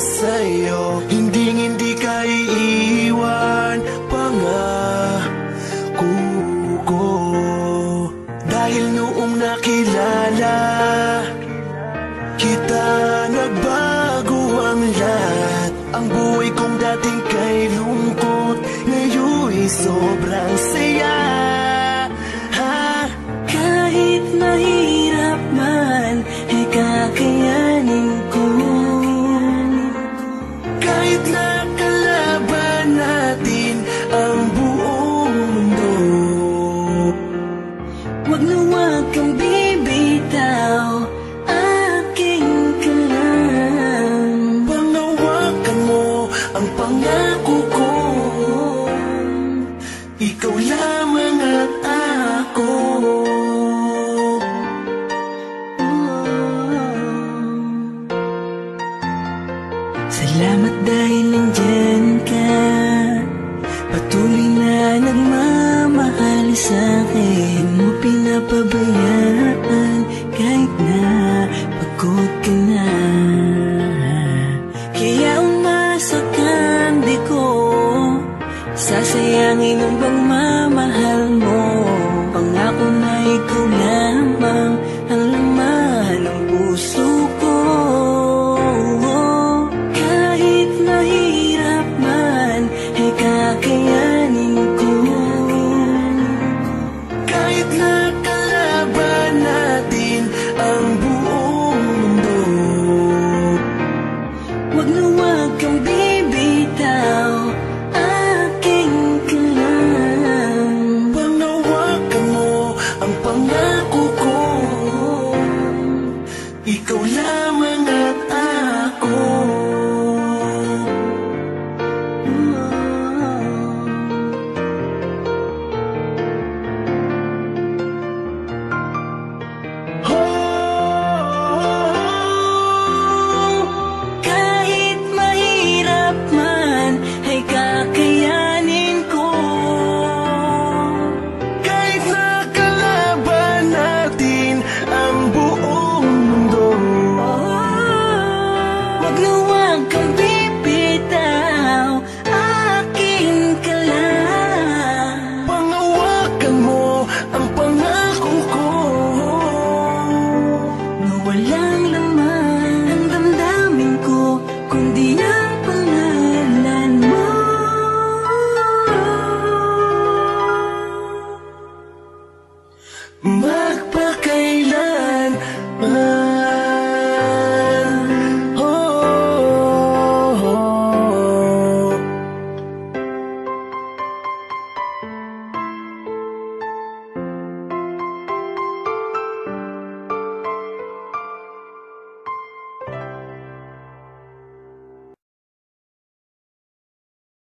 sa'yo. Hindi ka iiwan, pangako ko. Dahil noong nakilala kita, nagbago ang lahat. Ang buhay kong dating kay lungkot, ngayon'y sobrang saya. Kahit mahirap man, ay kakayanin ko. Kahit nakalaban natin ang buong mundo, wag na wag kang bibitaw, aking ka lang. panghawakan mo ang pangako ko. Ikaw lamang at ako. Salamat dahil nandyan ka, patuloy na nagmamahal sa'kin. Mo pinapabayaan kahit na pagod ka na. Kaya umasa kang di ko sasayangin ang